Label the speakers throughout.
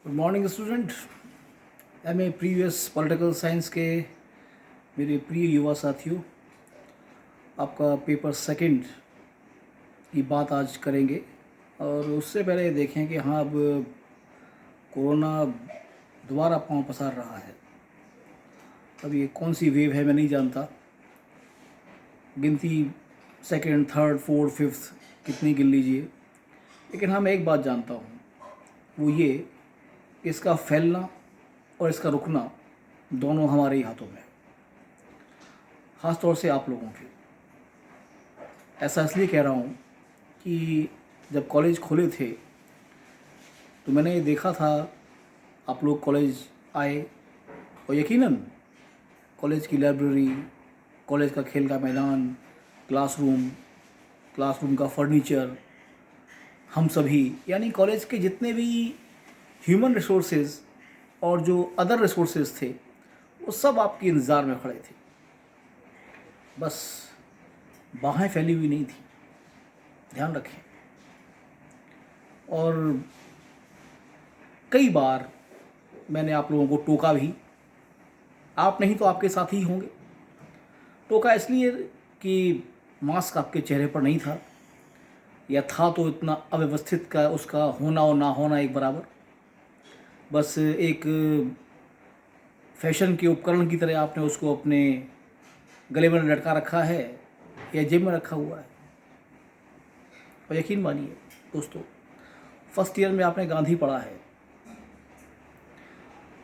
Speaker 1: Good morning student. MA previous political science के मेरे प्रिय युवा साथियों, आपका पेपर सेकंड की बात आज करेंगे। और उससे पहले देखें कि हाँ, अब कोरोना दोबारा पांव पसार रहा है। अब ये कौन सी वेव है मैं नहीं जानता, गिनती सेकंड, थर्ड, फोर्थ, फिफ्थ कितनी गिन लीजिए, लेकिन हाँ मैं एक बात जानता हूँ, वो ये कि इसका फैलना और इसका रुकना दोनों हमारे ही हाथों में है, ख़ास तौर से आप लोगों के। ऐसा इसलिए कह रहा हूँ कि जब कॉलेज खुले थे तो मैंने ये देखा था, आप लोग कॉलेज आए और यकीनन कॉलेज की लाइब्रेरी, कॉलेज का खेल का मैदान, क्लासरूम, क्लासरूम का फर्नीचर, हम सभी यानी कॉलेज के जितने भी ह्यूमन रिसोर्सेज और जो अदर रिसोर्सेज थे वो सब आपके इंतज़ार में खड़े थे। बस बाहें फैली हुई नहीं थी, ध्यान रखें। और कई बार मैंने आप लोगों को टोका भी, आप नहीं तो आपके साथ ही होंगे। टोका इसलिए कि मास्क आपके चेहरे पर नहीं था, या था तो इतना अव्यवस्थित का उसका होना और ना होना एक बराबर, बस एक फैशन के उपकरण की तरह आपने उसको अपने गले में लटका रखा है या जेब में रखा हुआ है। और यकीन मानिए दोस्तों, फर्स्ट ईयर में आपने गांधी पढ़ा है।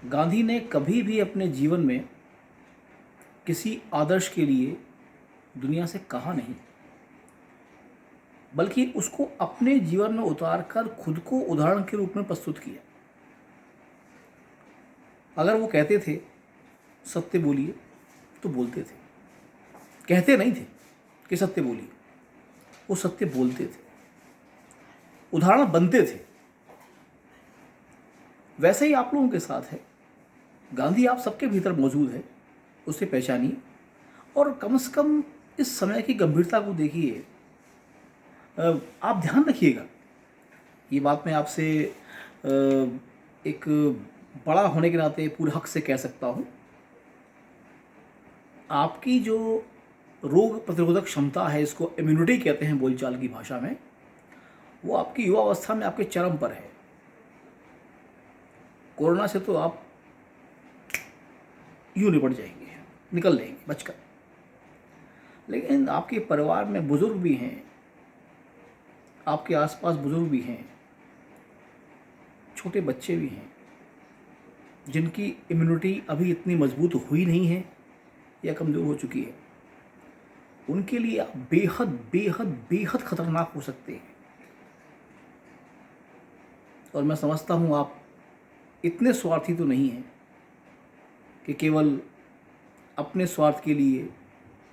Speaker 1: गांधी ने कभी भी अपने जीवन में किसी आदर्श के लिए दुनिया से कहा नहीं, बल्कि उसको अपने जीवन में उतार कर खुद को उदाहरण के रूप में प्रस्तुत किया। अगर वो कहते थे सत्य बोलिए तो बोलते थे, कहते नहीं थे कि सत्य बोलिए, वो सत्य बोलते थे, उदाहरण बनते थे। वैसे ही आप लोगों के साथ है। गांधी आप सबके भीतर मौजूद है, उसे पहचानिए और कम से कम इस समय की गंभीरता को देखिए। आप ध्यान रखिएगा, ये बात मैं आपसे एक बड़ा होने के नाते पूरे हक से कह सकता हूँ। आपकी जो रोग प्रतिरोधक क्षमता है, इसको इम्यूनिटी कहते हैं बोलचाल की भाषा में, वो आपकी युवा अवस्था में आपके चरम पर है। कोरोना से तो आप यूँ निपट जाएंगे, निकल लेंगे बचकर, लेकिन आपके परिवार में बुजुर्ग भी हैं, आपके आसपास बुजुर्ग भी हैं, छोटे बच्चे भी हैं, जिनकी इम्यूनिटी अभी इतनी मजबूत हुई नहीं है या कमज़ोर हो चुकी है। उनके लिए आप बेहद बेहद बेहद खतरनाक हो सकते हैं। और मैं समझता हूँ आप इतने स्वार्थी तो नहीं हैं कि केवल अपने स्वार्थ के लिए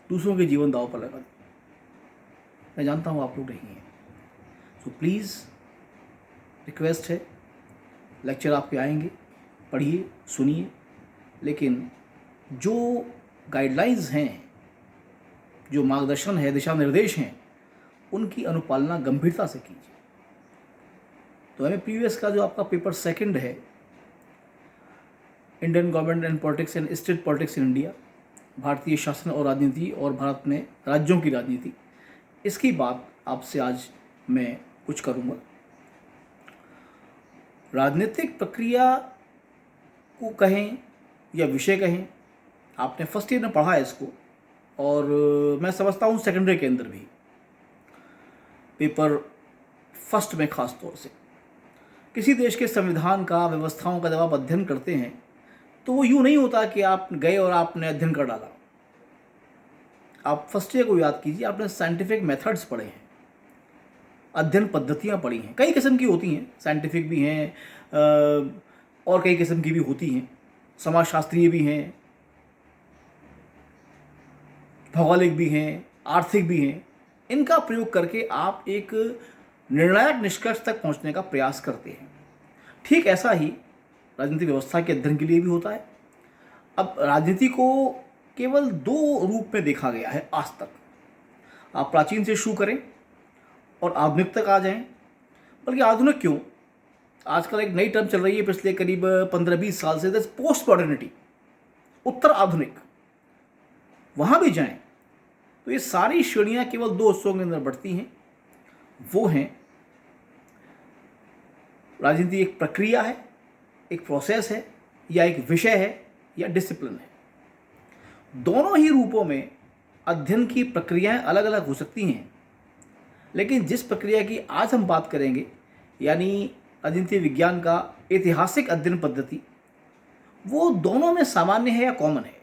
Speaker 1: दूसरों के जीवन दांव पर लगा दें। मैं जानता हूँ आप लोग नहीं हैं। तो प्लीज़ रिक्वेस्ट है, लेक्चर आपके आएंगे, पढ़िए, सुनिए, लेकिन जो गाइडलाइंस हैं, जो मार्गदर्शन है, दिशा निर्देश हैं, उनकी अनुपालना गंभीरता से कीजिए। तो हमें प्रीवियस का जो आपका पेपर सेकंड है, Indian government and politics and state politics in India, भारतीय शासन और राजनीति और भारत में राज्यों की राजनीति, इसकी बात आपसे आज मैं कुछ करूँगा। राजनीतिक प्रक्रिया को कहें या विषय कहें, आपने फर्स्ट ईयर में पढ़ा है इसको, और मैं समझता हूँ सेकेंडरी के अंदर भी, पेपर फर्स्ट में ख़ास तौर से किसी देश के संविधान का, व्यवस्थाओं का जब आप अध्ययन करते हैं तो वो यूँ नहीं होता कि आप गए और आपने अध्ययन कर डाला। आप फर्स्ट ईयर को याद कीजिए, आपने साइंटिफिक मेथड्स पढ़े हैं, अध्ययन पद्धतियाँ पढ़ी हैं, कई किस्म की होती हैं, साइंटिफिक भी हैं और कई किस्म की भी होती हैं, समाजशास्त्रीय भी हैं, भौगोलिक भी हैं, आर्थिक भी हैं। इनका प्रयोग करके आप एक निर्णायक निष्कर्ष तक पहुंचने का प्रयास करते हैं। ठीक ऐसा ही राजनीतिक व्यवस्था के अध्ययन के लिए भी होता है। अब राजनीति को केवल दो रूप में देखा गया है आज तक। आप प्राचीन से शुरू करें और आधुनिक तक आ जाएं, बल्कि आधुनिक क्यों, आजकल एक नई टर्म चल रही है पिछले करीब 15-20 साल से, दैट्स पोस्ट मॉडर्निटी, उत्तर आधुनिक। वहाँ भी जाएं तो ये सारी श्रेणियाँ केवल दो हिस्सों के अंदर बढ़ती हैं। वो हैं, राजनीति एक प्रक्रिया है, एक प्रोसेस है, या एक विषय है, या डिसिप्लिन है। दोनों ही रूपों में अध्ययन की प्रक्रियाएं अलग अलग हो सकती हैं, लेकिन जिस प्रक्रिया की आज हम बात करेंगे, यानी राजनीति विज्ञान का ऐतिहासिक अध्ययन पद्धति, वो दोनों में सामान्य है या कॉमन है।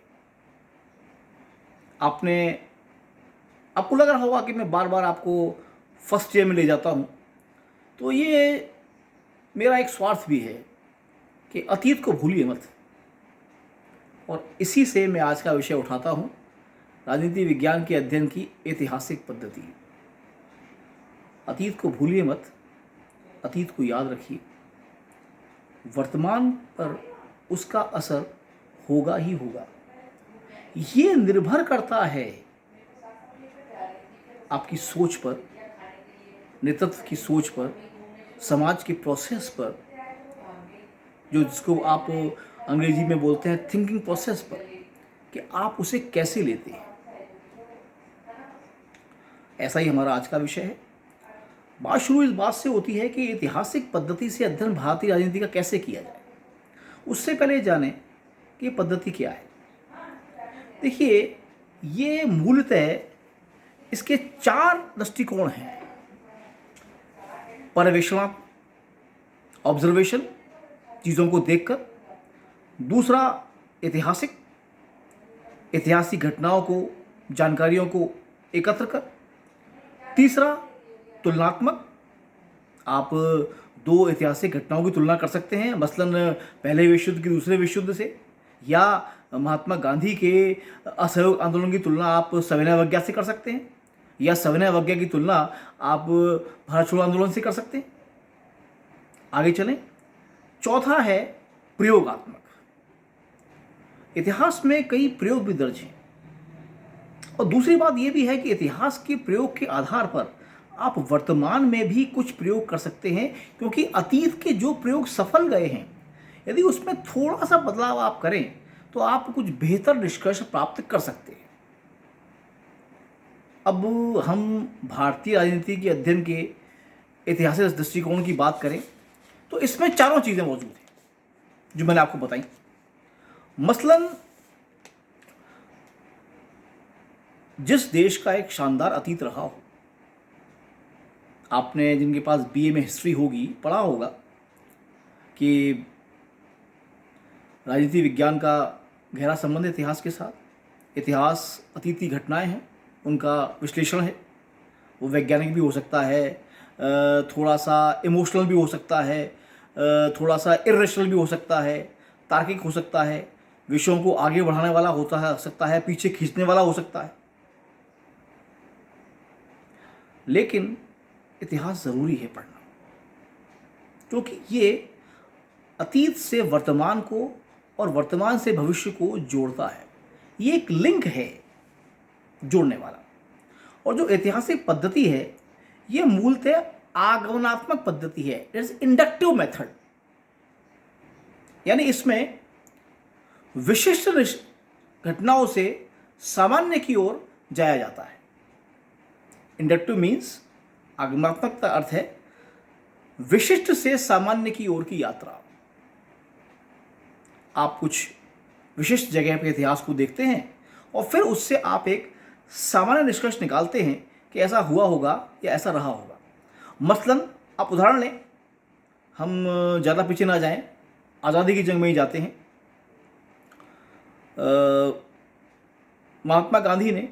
Speaker 1: आपको लग रहा होगा कि मैं बार बार आपको फर्स्ट ईयर में ले जाता हूँ, तो ये मेरा एक स्वार्थ भी है कि अतीत को भूलिए मत। और इसी से मैं आज का विषय उठाता हूँ, राजनीति विज्ञान के अध्ययन की ऐतिहासिक पद्धति। अतीत को भूलिए मत, अतीत को याद रखिए। वर्तमान पर उसका असर होगा ही होगा। ये निर्भर करता है आपकी सोच पर, नेतृत्व की सोच पर, समाज के प्रोसेस पर, जिसको आप अंग्रेजी में बोलते हैं थिंकिंग प्रोसेस पर, कि आप उसे कैसे लेते हैं। ऐसा ही हमारा आज का विषय है। बात शुरू इस बात से होती है कि ऐतिहासिक पद्धति से अध्ययन भारतीय राजनीति का कैसे किया जाए। उससे पहले जानें कि ये पद्धति क्या है। देखिए, ये मूलतः इसके 4 दृष्टिकोण हैं। पर्यवेक्षणात्मक, ऑब्जर्वेशन, चीज़ों को देखकर। दूसरा, ऐतिहासिक घटनाओं को, जानकारियों को एकत्र कर। तीसरा, तुलनात्मक, आप 2 ऐतिहासिक घटनाओं की तुलना कर सकते हैं, मसलन पहले विश्व युद्ध की दूसरे विश्व युद्ध से, या महात्मा गांधी के असहयोग आंदोलन की तुलना आप सविनय अवज्ञा से कर सकते हैं, या सविनय अवज्ञा की तुलना आप भारत छोड़ो आंदोलन से कर सकते हैं। आगे चलें। चौथा है प्रयोगात्मक। इतिहास में कई प्रयोग भी दर्ज हैं। और दूसरी बात यह भी है कि इतिहास के प्रयोग के आधार पर आप वर्तमान में भी कुछ प्रयोग कर सकते हैं, क्योंकि अतीत के जो प्रयोग सफल गए हैं, यदि उसमें थोड़ा सा बदलाव आप करें तो आप कुछ बेहतर निष्कर्ष प्राप्त कर सकते हैं। अब हम भारतीय राजनीति के अध्ययन के ऐतिहासिक दृष्टिकोण की बात करें तो इसमें 4 चीज़ें मौजूद हैं जो मैंने आपको बताई। मसलन, जिस देश का एक शानदार अतीत रहा हो, आपने जिनके पास बीए में हिस्ट्री होगी पढ़ा होगा कि राजनीति विज्ञान का गहरा संबंध इतिहास के साथ। इतिहास अतीत की घटनाएं हैं, उनका विश्लेषण है। वो वैज्ञानिक भी हो सकता है, थोड़ा सा इमोशनल भी हो सकता है, थोड़ा सा इरेशनल भी हो सकता है, तार्किक हो सकता है, विषयों को आगे बढ़ाने वाला हो सकता है, पीछे खींचने वाला हो सकता है। लेकिन इतिहास ज़रूरी है पढ़ना, क्योंकि ये अतीत से वर्तमान को और वर्तमान से भविष्य को जोड़ता है। ये एक लिंक है जोड़ने वाला। और जो ऐतिहासिक पद्धति है, ये मूलतः आगमनात्मक पद्धति है, इट्स इंडक्टिव मेथड। यानी इसमें विशिष्ट घटनाओं से सामान्य की ओर जाया जाता है। इंडक्टिव मीन्स, आगमनात्मक का अर्थ है विशिष्ट से सामान्य की ओर की यात्रा। आप कुछ विशिष्ट जगह पर इतिहास को देखते हैं और फिर उससे आप एक सामान्य निष्कर्ष निकालते हैं कि ऐसा हुआ होगा या ऐसा रहा होगा। मसलन, आप उदाहरण लें, हम ज़्यादा पीछे ना जाएं, आज़ादी की जंग में ही जाते हैं। महात्मा गांधी ने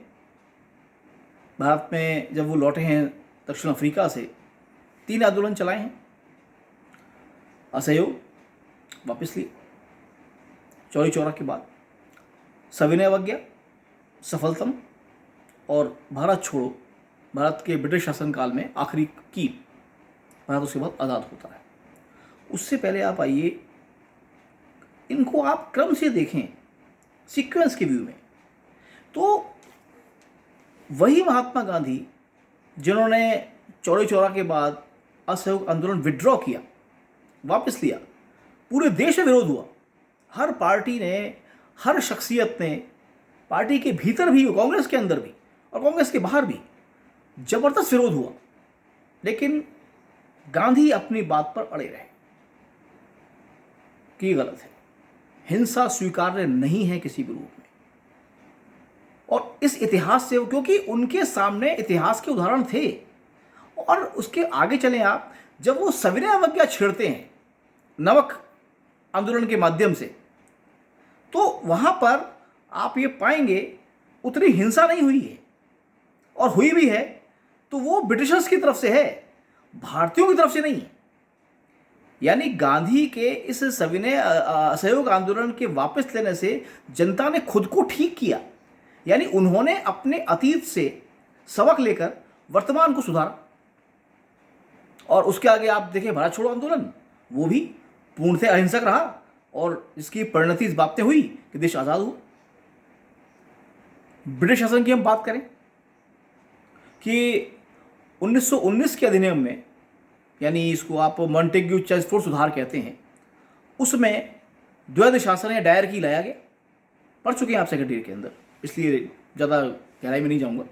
Speaker 1: भारत में जब वो लौटे हैं दक्षिण अफ्रीका से, 3 आंदोलन चलाए हैं। असहयोग वापस लिए, चौरी चौरा के बाद सविनय अवज्ञा सफलतम, और भारत छोड़ो, भारत के ब्रिटिश शासनकाल में आखिरी की, भारत उसके बाद आज़ाद होता है। उससे पहले आप आइए, इनको आप क्रम से देखें, सीक्वेंस के व्यू में, तो वही महात्मा गांधी जिन्होंने चौरी चौरा के बाद असहयोग आंदोलन विड्रॉ किया, वापस लिया, पूरे देश में विरोध हुआ। हर पार्टी ने, हर शख्सियत ने, पार्टी के भीतर भी, कांग्रेस के अंदर भी और कांग्रेस के बाहर भी जबरदस्त विरोध हुआ, लेकिन गांधी अपनी बात पर अड़े रहे कि ये गलत है, हिंसा स्वीकार्य नहीं है किसी भी रूप में। और इस इतिहास से, क्योंकि उनके सामने इतिहास के उदाहरण थे, और उसके आगे चलें आप, जब वो सविनय अवज्ञा छेड़ते हैं नमक आंदोलन के माध्यम से, तो वहां पर आप ये पाएंगे उतनी हिंसा नहीं हुई है, और हुई भी है तो वो ब्रिटिशर्स की तरफ से है, भारतीयों की तरफ से नहीं है। यानी गांधी के इस सविनय असहयोग आंदोलन के वापस लेने से जनता ने खुद को ठीक किया, यानी उन्होंने अपने अतीत से सबक लेकर वर्तमान को सुधारा। और उसके आगे आप देखें भारत छोड़ो आंदोलन, वो भी पूर्णतः अहिंसक रहा, और इसकी परिणति इस बात में हुई कि देश आज़ाद हुआ। ब्रिटिश शासन की हम बात करें कि 1919 के अधिनियम में, यानी इसको आप मॉन्टेग्यू चेम्सफोर्ड सुधार कहते हैं, उसमें द्वैध शासन या डायरकी लाया गया। पढ़ चुके हैं आप सेकेंड ईयर के अंदर, इसलिए ज़्यादा गहराई में नहीं जाऊंगा।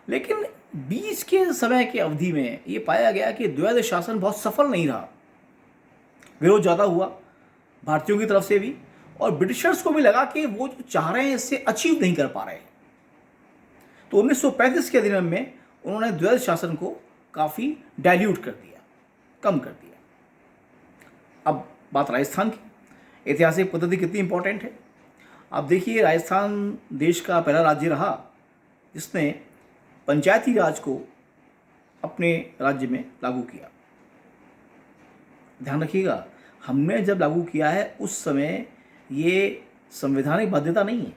Speaker 1: लेकिन बीच के समय की अवधि में ये पाया गया कि द्वैध शासन बहुत सफल नहीं रहा, विरोध ज़्यादा हुआ भारतीयों की तरफ से भी, और ब्रिटिशर्स को भी लगा कि वो जो चाह रहे हैं इससे अचीव नहीं कर पा रहे हैं। तो 1935 के अधिनियम में उन्होंने द्वैध शासन को काफ़ी डाइल्यूट कर दिया, कम कर दिया। अब बात राजस्थान की, ऐतिहासिक पद्धति कितनी इंपॉर्टेंट है। आप देखिए, राजस्थान देश का पहला राज्य रहा जिसने पंचायती राज को अपने राज्य में लागू किया। ध्यान रखिएगा, हमने जब लागू किया है उस समय ये संवैधानिक बाध्यता नहीं है,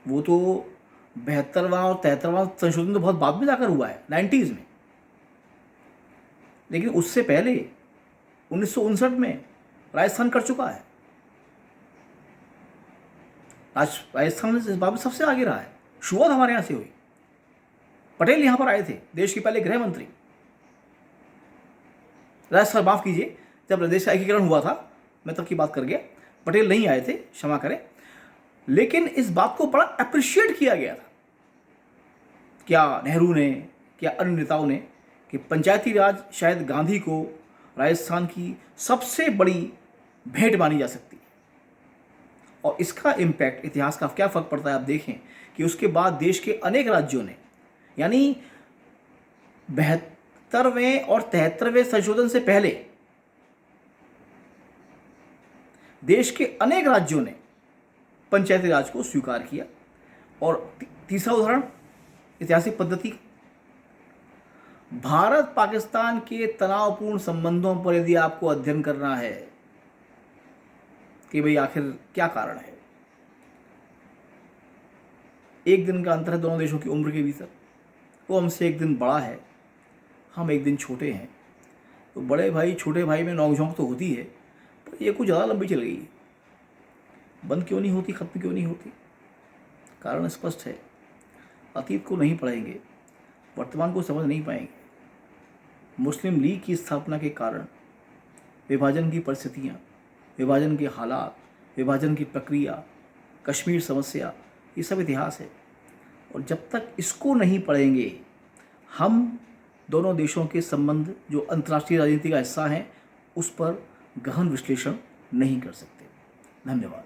Speaker 1: वो तो 72वां और 73वां संशोधन तो बहुत बाद में जाकर हुआ है, 90s में। लेकिन उससे पहले 1959 में राजस्थान कर चुका है। राजस्थान इस बात में सबसे आगे रहा है। शुरुआत हमारे यहाँ से हुई, पटेल यहाँ पर आए थे, देश के पहले गृह मंत्री। राजस्थान, माफ कीजिए, जब प्रदेश का एकीकरण हुआ था मैं तब की बात कर गया, पटेल नहीं आए थे, क्षमा करें। लेकिन इस बात को बड़ा अप्रिशिएट किया गया था, क्या नेहरू ने, क्या अन्य नेताओं ने, कि पंचायती राज शायद गांधी को राजस्थान की सबसे बड़ी भेंट मानी जा सकती है। और इसका इम्पैक्ट, इतिहास का क्या फ़र्क पड़ता है आप देखें कि उसके बाद देश के अनेक राज्यों ने, यानी 72वें और 73वें संशोधन से पहले देश के अनेक राज्यों ने पंचायती राज को स्वीकार किया। और तीसरा उदाहरण ऐतिहासिक पद्धति, भारत पाकिस्तान के तनावपूर्ण संबंधों पर यदि आपको अध्ययन करना है कि भाई आखिर क्या कारण है, एक दिन का अंतर है दोनों देशों की उम्र के भीतर, वो हमसे एक दिन बड़ा है, हम एक दिन छोटे हैं, तो बड़े भाई छोटे भाई में नोकझोंक तो होती है, पर ये कुछ ज़्यादा लंबी चल गई है। बंद क्यों नहीं होती, ख़त्म क्यों नहीं होती? कारण स्पष्ट है, अतीत को नहीं पढ़ेंगे, वर्तमान को समझ नहीं पाएंगे। मुस्लिम लीग की स्थापना के कारण विभाजन की परिस्थितियाँ, विभाजन के हालात, विभाजन की प्रक्रिया, कश्मीर समस्या, ये सब इतिहास है। और जब तक इसको नहीं पढ़ेंगे, हम दोनों देशों के संबंध जो अंतर्राष्ट्रीय राजनीति का हिस्सा हैं उस पर गहन विश्लेषण नहीं कर सकते। धन्यवाद।